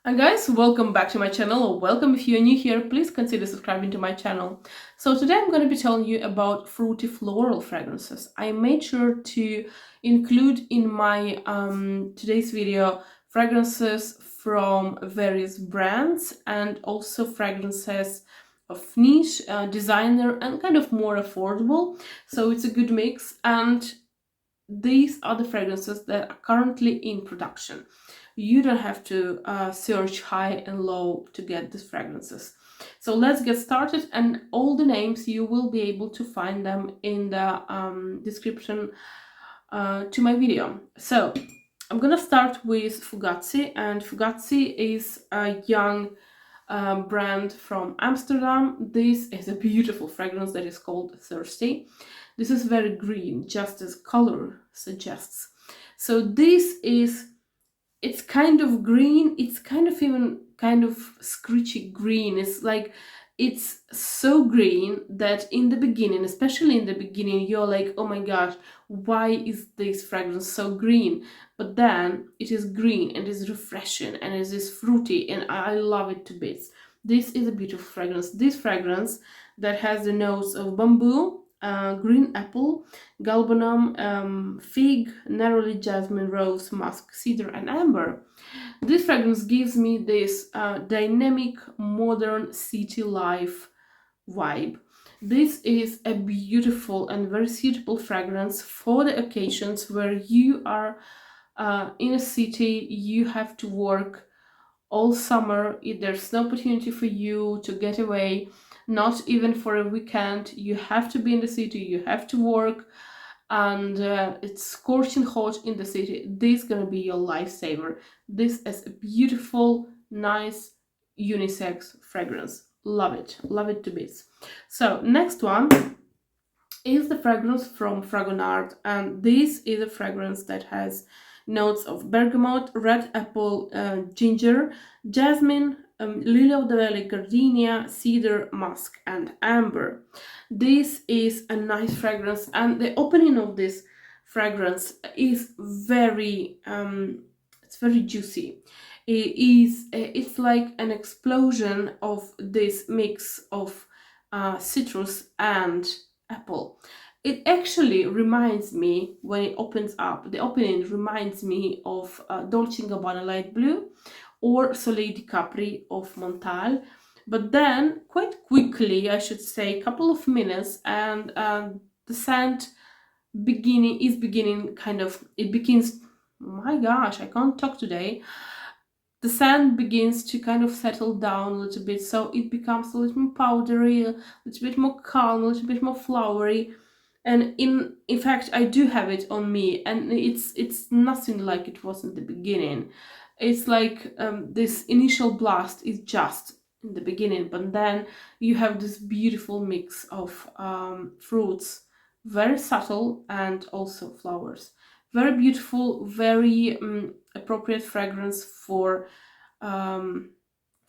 And guys, welcome back to my channel, or welcome if you're new here, please consider subscribing to my channel. So today I'm going to be telling you about fruity floral fragrances. I made sure to include in my today's video fragrances from various brands and also fragrances of niche, designer and kind of more affordable. So it's a good mix, and these are the fragrances that are currently in production. You don't have to search high and low to get these fragrances. So let's get started, and all the names you will be able to find them in the description to my video. So I'm gonna start with Fugazzi, and Fugazzi is a young brand from Amsterdam. This is a beautiful fragrance that is called Thirsty. This is very green, just as color suggests. So this is, it's kind of green, it's kind of even kind of screechy green. It's like, it's so green that in the beginning, especially in the beginning, you're like, oh my gosh, why is this fragrance so green? But then it is green and it's refreshing and it is fruity, and I love it to bits. This is a beautiful fragrance. This fragrance that has the notes of bamboo, green apple, galbanum, fig, neroli, jasmine, rose, musk, cedar, and amber. This fragrance gives me this dynamic, modern city life vibe. This is a beautiful and very suitable fragrance for the occasions where you are in a city, you have to work all summer. There's no opportunity for you to get away, not even for a weekend. You have to be in the city, you have to work, and it's scorching hot in the city. This is gonna be your lifesaver. This is a beautiful, nice unisex fragrance. Love it to bits. So next one is the fragrance from Fragonard, and this is a fragrance that has notes of bergamot, red apple, ginger, jasmine, lily of the valley, gardenia, cedar, musk, and amber. This is a nice fragrance, and the opening of this fragrance is very it's very juicy. It's like an explosion of this mix of citrus and apple. It actually reminds me, when it opens up, the opening reminds me of Dolce & Gabbana Light Blue or Soleil di Capri of Montale. But then, quite quickly, I should say, a couple of minutes, and the scent beginning kind of, it begins, oh my gosh, I can't talk today. The scent begins to kind of settle down a little bit, so it becomes a little more powdery, a little bit more calm, a little bit more flowery. And in fact, I do have it on me, and it's nothing like it was in the beginning. It's like this initial blast is just in the beginning, but then you have this beautiful mix of fruits, very subtle, and also flowers. Very beautiful, very appropriate fragrance for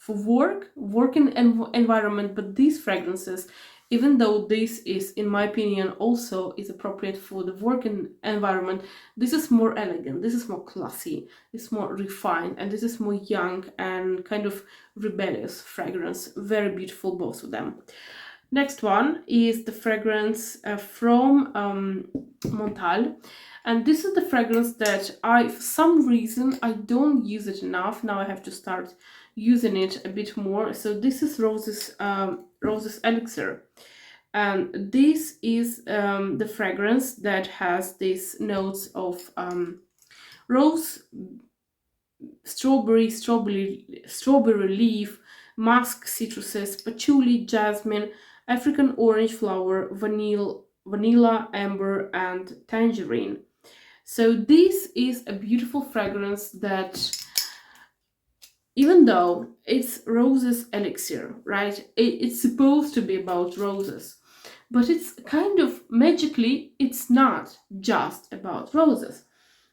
working environment. But these fragrances, even though this is, in my opinion, also is appropriate for the working environment, this is more elegant, this is more classy, it's more refined, and this is more young and kind of rebellious fragrance. Very beautiful, both of them. Next one is the fragrance from Montale, and this is the fragrance that for some reason, I don't use it enough. Now I have to start using it a bit more. So this is Rose's Elixir, and this is the fragrance that has these notes of rose, strawberry leaf, musk, citruses, patchouli, jasmine, African orange flower, vanilla, amber, and tangerine. So this is a beautiful fragrance that, even though it's Rose's Elixir, right? It's supposed to be about roses, but it's kind of magically, it's not just about roses.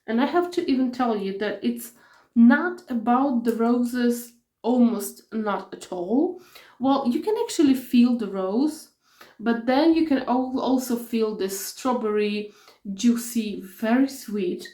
And I have to even tell you that it's not about the roses, almost not at all. Well, you can actually feel the rose, but then you can also feel this strawberry, juicy, very sweet.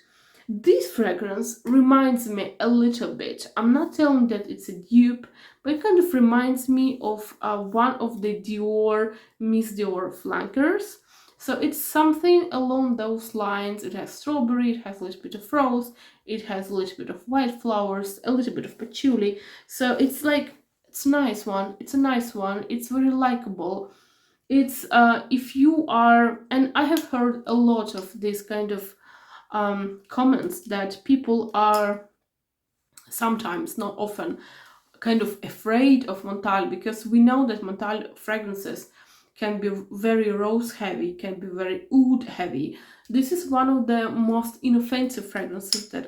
This fragrance reminds me a little bit. I'm not telling that it's a dupe, but it kind of reminds me of one of the Dior Miss Dior flankers. So it's something along those lines. It has strawberry, it has a little bit of rose, it has a little bit of white flowers, a little bit of patchouli. So it's like, it's a nice one. It's a nice one. It's very likable. It's if you are, and I have heard a lot of this kind of comments that people are sometimes, not often, kind of afraid of Montale, because we know that Montale fragrances can be very rose heavy, can be very oud heavy. This is one of the most inoffensive fragrances that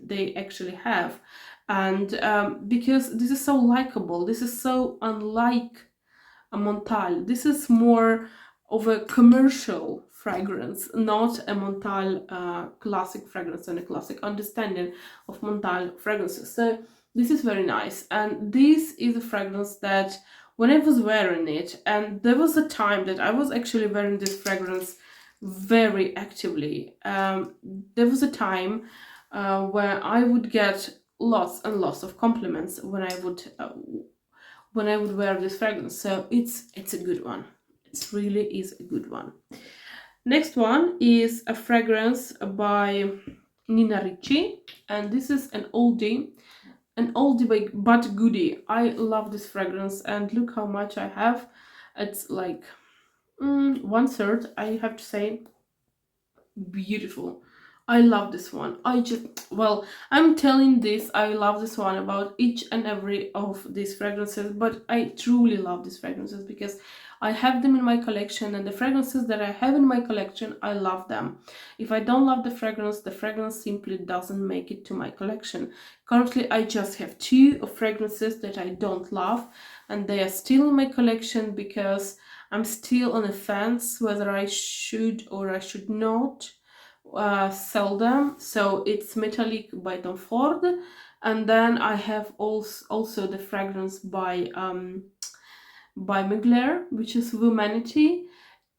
they actually have, and because this is so likable, this is so unlike a Montale. This is more of a commercial fragrance, not a Montale classic fragrance and a classic understanding of Montale fragrances. So this is very nice, and this is a fragrance that when I was wearing it, and there was a time that I was actually wearing this fragrance very actively. There was a time where I would get lots and lots of compliments when I would wear this fragrance. So it's a good one. It really is a good one. Next one is a fragrance by Nina Ricci, and this is an oldie but goodie. I love this fragrance, and look how much I have. It's like 1/3, I have to say. Beautiful. I love this one. I'm telling this, I love this one about each and every of these fragrances, but I truly love these fragrances because I have them in my collection, and the fragrances that I have in my collection, I love them. If I don't love the fragrance simply doesn't make it to my collection. Currently, I just have 2 of fragrances that I don't love, and they are still in my collection because I'm still on the fence whether I should or I should not sell them. So it's Metallic by Tom Ford, and then I have also the fragrance by Mugler, which is Womanity.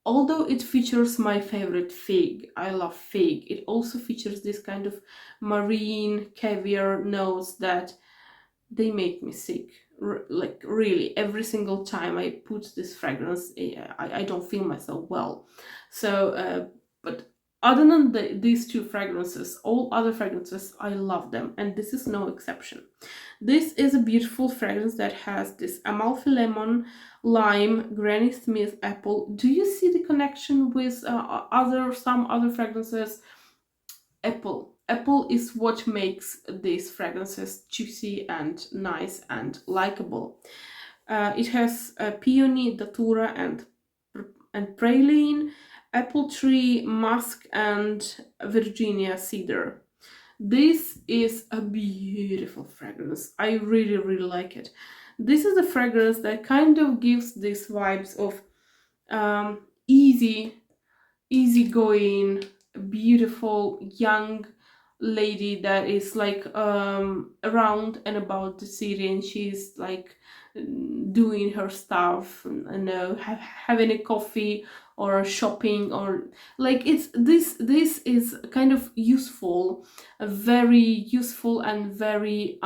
Although it features my favorite fig, I love fig, it also features this kind of marine caviar notes that they make me sick. Like really, every single time I put this fragrance, I don't feel myself well. So, but other than these 2 fragrances, all other fragrances, I love them, and this is no exception. This is a beautiful fragrance that has this Amalfi lemon, lime, Granny Smith apple. Do you see the connection with some other fragrances? Apple is what makes these fragrances juicy and nice and likable. It has peony, datura, and praline, apple tree, musk, and Virginia cedar. This is a beautiful fragrance. I really, really like it. This is a fragrance that kind of gives these vibes of easygoing, beautiful young lady that is like around and about the city, and she's like doing her stuff, having a coffee or shopping, or like this is kind of useful, very useful, and very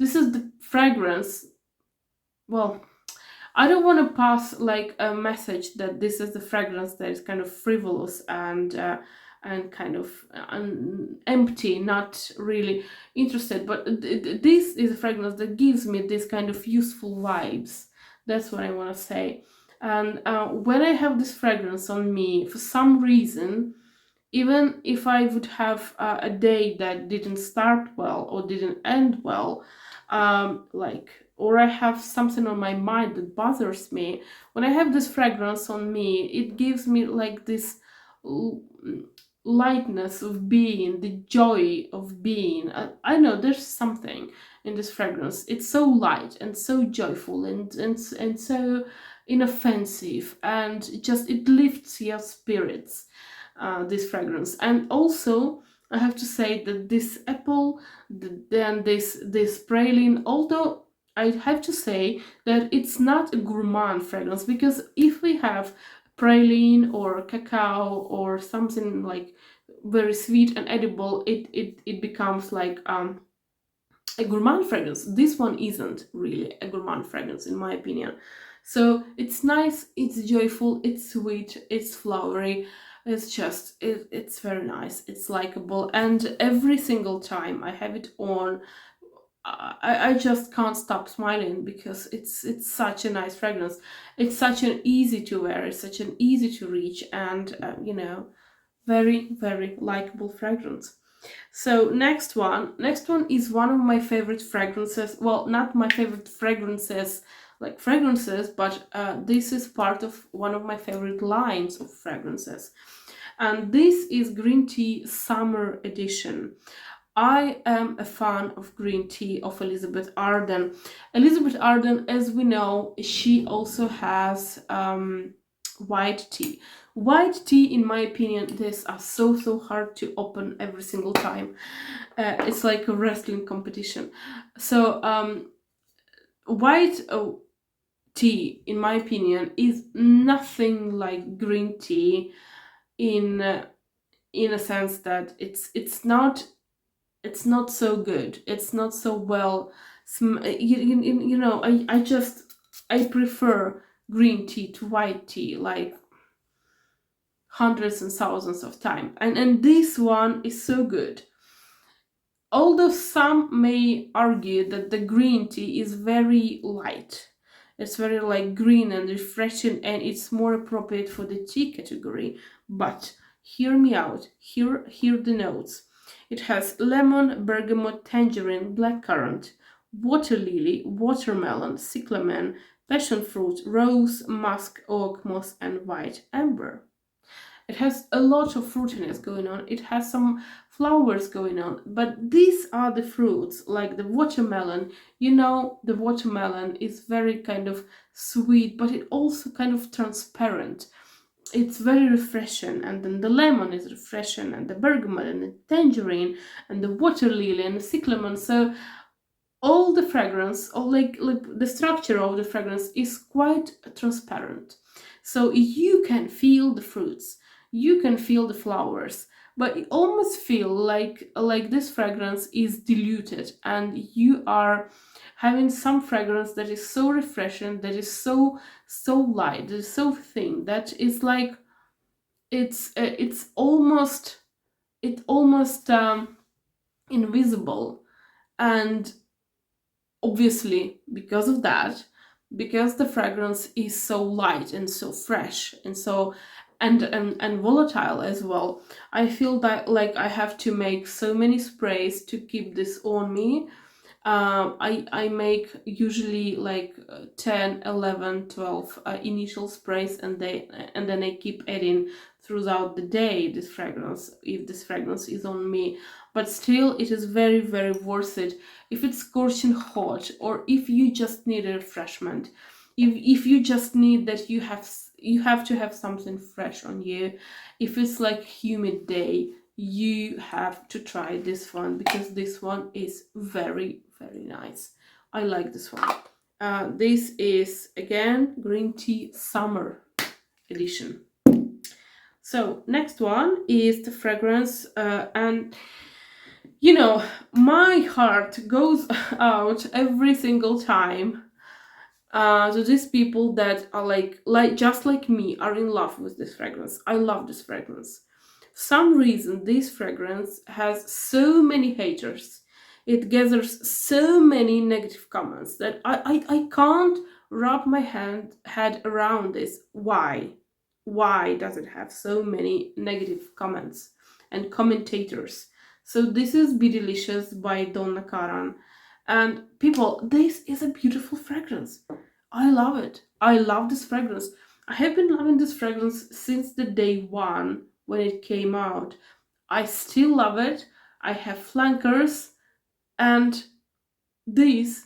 this is the fragrance. Well, I don't want to pass like a message that this is the fragrance that is kind of frivolous and kind of empty, not really interested. But this is a fragrance that gives me this kind of useful vibes. That's what I want to say. And when I have this fragrance on me, for some reason, even if I would have a day that didn't start well or didn't end well, or I have something on my mind that bothers me, when I have this fragrance on me, it gives me like this lightness of being, the joy of being. I know there's something in this fragrance. It's so light and so joyful and so inoffensive, and just it lifts your spirits, this fragrance. And also I have to say that this apple, then this praline, although I have to say that it's not a gourmand fragrance, because if we have praline or cacao or something like very sweet and edible, it becomes like a gourmand fragrance. This one isn't really a gourmand fragrance in my opinion. So it's nice, it's joyful, it's sweet, it's flowery. It's just it's very nice, it's likable, and every single time I have it on, I just can't stop smiling because it's such a nice fragrance. It's such an easy to wear, it's such an easy to reach, and very, very likable fragrance. So next one is one of my favorite fragrances. Well, not my favorite fragrances, like fragrances, but this is part of one of my favorite lines of fragrances. And this is green tea summer edition. I am a fan of green tea of Elizabeth Arden. Elizabeth Arden, as we know, she also has white tea. White tea, in my opinion, these are so hard to open every single time. It's like a wrestling competition. So white tea, in my opinion, is nothing like green tea in a sense that it's not so good. It's not so well. I prefer green tea to white tea like hundreds and thousands of times. And this one is so good. Although some may argue that the green tea is very light. It's very like green and refreshing, and it's more appropriate for the tea category. But hear me out. Hear the notes. It has lemon, bergamot, tangerine, blackcurrant, water lily, watermelon, cyclamen, passion fruit, rose, musk, oak moss, and white amber. It has a lot of fruitiness going on. It has some flowers going on. But these are the fruits, like the watermelon. The watermelon is very kind of sweet, but it also kind of transparent. It's very refreshing, and then the lemon is refreshing, and the bergamot and the tangerine and the water lily and the cyclamen. So all the fragrance, or like the structure of the fragrance is quite transparent. So you can feel the fruits, you can feel the flowers, but you almost feel like this fragrance is diluted, and you are having some fragrance that is so refreshing, that is so light, that is so thin, that is like it's almost invisible. And obviously, because of that, because the fragrance is so light and so fresh and so and volatile as well, I feel that like I have to make so many sprays to keep this on me. I make usually like 10, 11, 12 initial sprays, and then I keep adding throughout the day this fragrance, if this fragrance is on me. But still, it is very, very worth it if it's scorching hot, or if you just need a refreshment, if you just need that you have to have something fresh on you. If it's like humid day, you have to try this one, because this one is very, very nice. I like this one. This is again green tea summer edition. So next one is the fragrance, and my heart goes out every single time to these people that are like just like me, are in love with this fragrance. I love this fragrance. For some reason, this fragrance has so many haters. It gathers so many negative comments that I can't wrap my head around this. Why? Why does it have so many negative comments and commentators? So this is Be Delicious by Donna Karan. And people, this is a beautiful fragrance. I love it. I love this fragrance. I have been loving this fragrance since the day one when it came out. I still love it. I have flankers, and this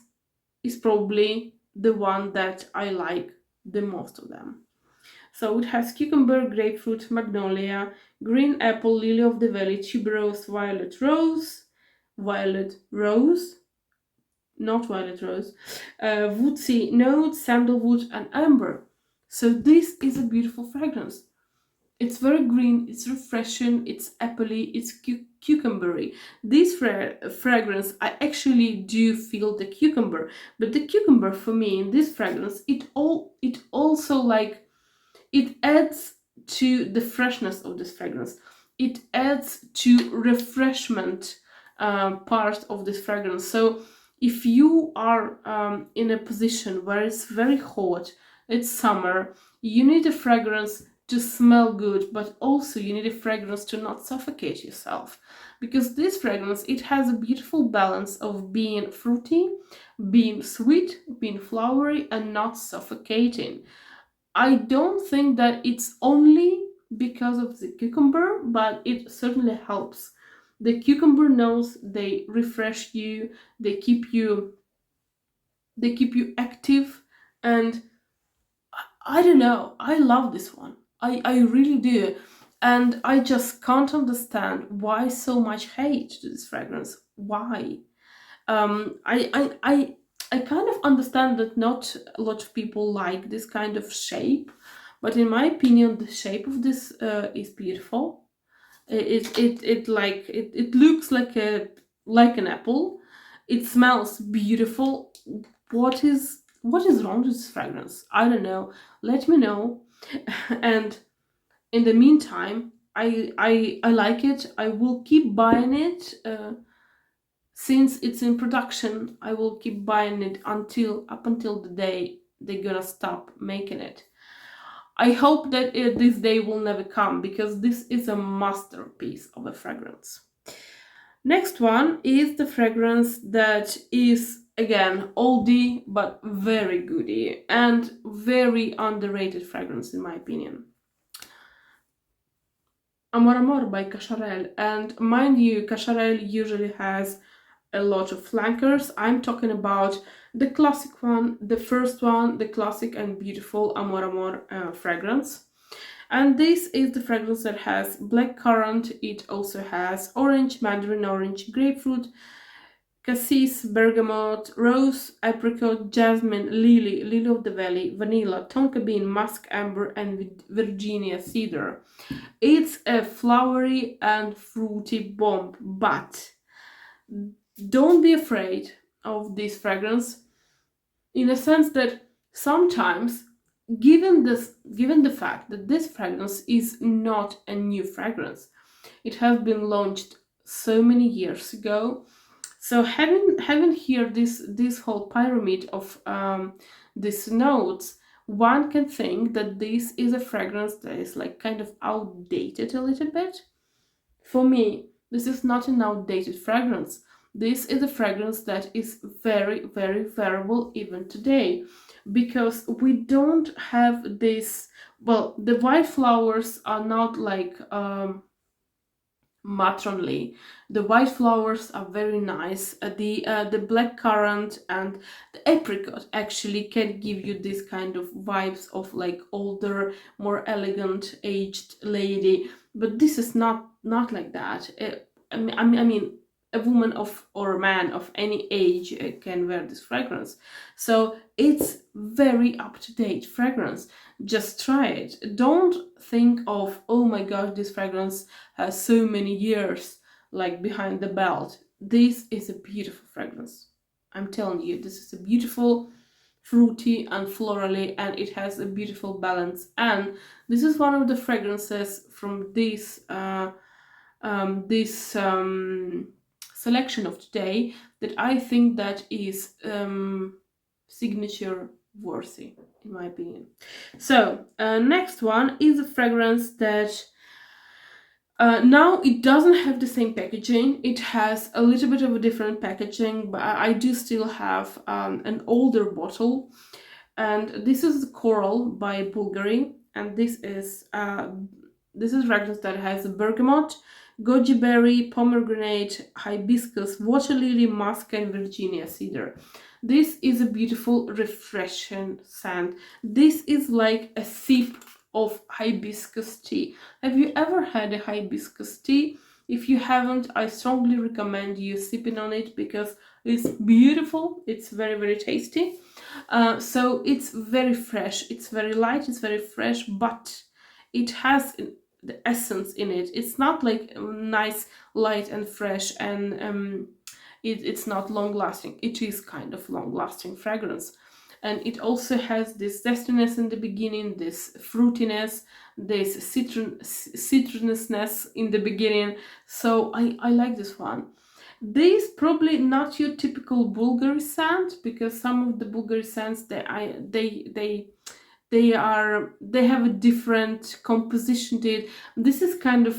is probably the one that I like the most of them. So it has cucumber, grapefruit, magnolia, green apple, lily of the valley, tuberose, violet rose, not violet rose, woodsy notes, sandalwood, and amber. So this is a beautiful fragrance. It's very green, it's refreshing, it's appley, it's cucumbery. This fragrance, I actually do feel the cucumber, but the cucumber for me in this fragrance, it also like, it adds to the freshness of this fragrance. It adds to refreshment part of this fragrance. So if you are in a position where it's very hot, it's summer, you need a fragrance to smell good, but also you need a fragrance to not suffocate yourself, because this fragrance, it has a beautiful balance of being fruity, being sweet, being flowery, and not suffocating. I don't think that it's only because of the cucumber, but it certainly helps. The cucumber notes, they refresh you, they keep you active, and I don't know, I love this one. I really do. And I just can't understand why so much hate to this fragrance. Why? I kind of understand that not a lot of people like this kind of shape, but in my opinion, the shape of this is beautiful. It looks like an apple. It smells beautiful. What is wrong with this fragrance? I don't know. Let me know. And in the meantime, I like it. I will keep buying it. Since it's in production, I will keep buying it up until the day they're gonna stop making it. I hope that this day will never come, because this is a masterpiece of a fragrance. Next one is the fragrance that is again oldie but very goody and very underrated fragrance in my opinion. Amor More by Cacharel. And mind you, Cacharel usually has a lot of flankers. I'm talking about the classic one, the first one, the classic and beautiful Amor More fragrance. And this is the fragrance that has black currant. It also has orange, mandarin orange, grapefruit, cassis, bergamot, rose, apricot, jasmine, lily of the valley, vanilla, tonka bean, musk amber, and Virginia cedar. It's a flowery and fruity bomb, but don't be afraid of this fragrance, in a sense that sometimes, given the fact that this fragrance is not a new fragrance, it has been launched so many years ago. So having here this whole pyramid of these notes, one can think that this is a fragrance that is like kind of outdated a little bit. For me, this is not an outdated fragrance. This is a fragrance that is very, very wearable even today, because we don't have this. Well, the white flowers are not like matronly. The white flowers are very nice. The black currant and the apricot actually can give you this kind of vibes of like older, more elegant, aged lady. But this is not like that. I mean, a woman of or a man of any age can wear this fragrance. So it's very up to date fragrance. Just try it. Don't think of, oh my gosh, this fragrance has so many years like behind the belt. This is a beautiful fragrance. I'm telling you, this is a beautiful, fruity and florally, and it has a beautiful balance. And this is one of the fragrances from this selection of today that I think that is signature worthy, in my opinion. So next one is a fragrance that now it doesn't have the same packaging. It has a little bit of a different packaging, but I do still have an older bottle. And this is Coral by Bvlgari, and this is fragrance that has bergamot, goji berry, pomegranate, hibiscus, water lily, musk, and Virginia cedar. This is a beautiful, refreshing scent. This is like a sip of hibiscus tea. Have you ever had a hibiscus tea? If you haven't, I strongly recommend you sipping on it, because it's beautiful. It's very, very tasty. So it's very fresh. It's very light. It's very fresh, but it has the essence in it. It's not like nice, light and fresh, and it's not long lasting. It is kind of long lasting fragrance, and it also has this zestiness in the beginning, this fruitiness, this citrousness in the beginning. So I like this one. This probably not your typical Bvlgari scent, because some of the Bvlgari scents they have a different composition to it. This is kind of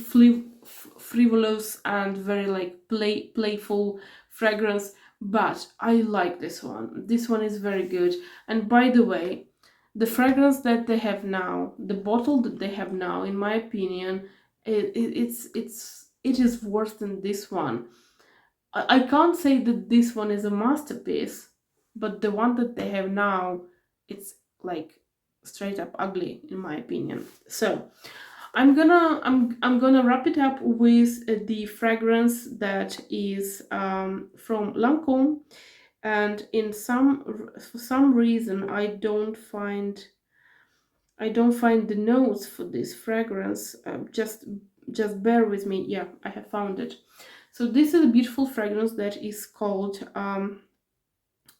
frivolous and very like playful fragrance, but I like this one. This one is very good. And by the way, the fragrance that they have now, the bottle that they have now, in my opinion, it is worse than this one. I can't say that this one is a masterpiece, but the one that they have now, it's like straight up ugly in my opinion. So I'm gonna wrap it up with the fragrance that is from Lancome, and for some reason I don't find the notes for this fragrance. Just bear with me. Yeah, I have found it. So this is a beautiful fragrance that is called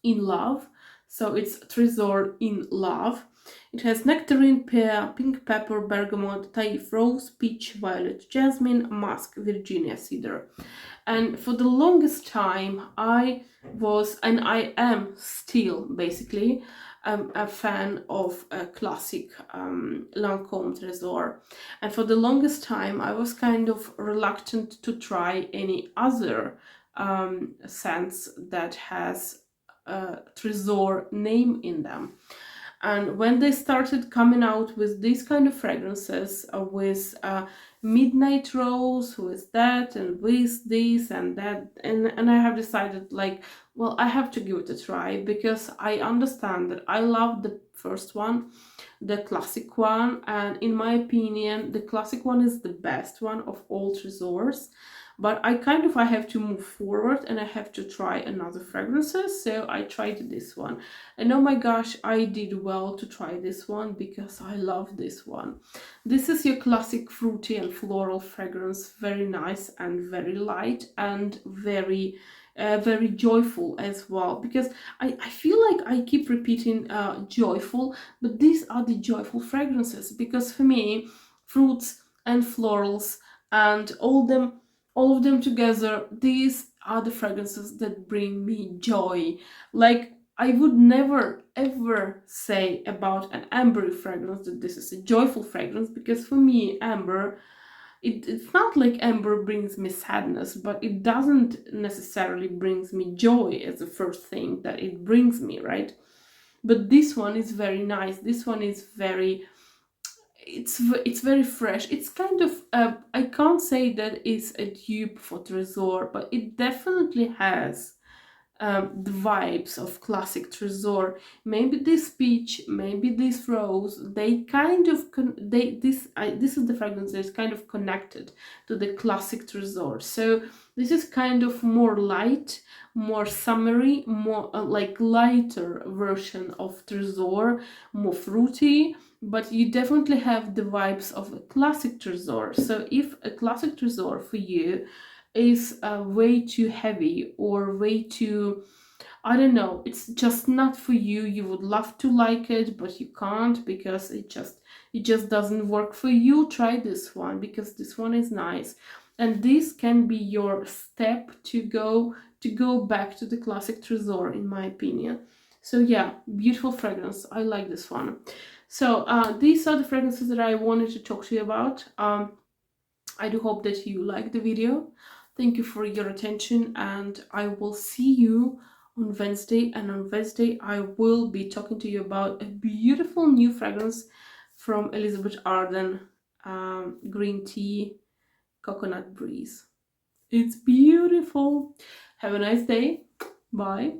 In Love. So it's Tresor In Love. It has nectarine, pear, pink pepper, bergamot, taif rose, peach, violet, jasmine, musk, Virginia cedar. And for the longest time I was, and I am still basically, a fan of a classic Lancome Tresor. And for the longest time I was kind of reluctant to try any other scents that has a Tresor name in them. And when they started coming out with these kind of fragrances, with midnight rose, with that, and with this and that, and I have decided, like, well, I have to give it a try, because I understand that I love the first one, the classic one, and in my opinion the classic one is the best one of all Tresors. But I have to move forward and I have to try another fragrances. So I tried this one, and oh my gosh, I did well to try this one, because I love this one. This is your classic fruity and floral fragrance, very nice and very light and very very joyful as well, because I feel like I keep repeating joyful, but these are the joyful fragrances, because for me, fruits and florals and all of them together, these are the fragrances that bring me joy. Like, I would never ever say about an ambery fragrance that this is a joyful fragrance, because for me, amber, it's not like amber brings me sadness, but it doesn't necessarily brings me joy as the first thing that it brings me, right? But this one is very nice. This one is very, it's very fresh. It's kind of I can't say that it's a dupe for Tresor, but it definitely has the vibes of classic Tresor. Maybe this peach, maybe this rose, they kind of this is the fragrance that is kind of connected to the classic Tresor. So this is kind of more light, more summery, more like lighter version of Tresor, more fruity, but you definitely have the vibes of a classic Tresor. So if a classic Tresor for you is way too heavy or way too, I don't know, it's just not for you, you would love to like it but you can't because it just doesn't work for you, try this one, because this one is nice, and this can be your step to go back to the classic Tresor, in my opinion. So yeah, beautiful fragrance, I like this one. So these are the fragrances that I wanted to talk to you about. I do hope that you liked the video. Thank you for your attention, and I will see you on Wednesday. And on Wednesday I will be talking to you about a beautiful new fragrance from Elizabeth Arden, green tea coconut breeze. It's beautiful. Have a nice day. Bye.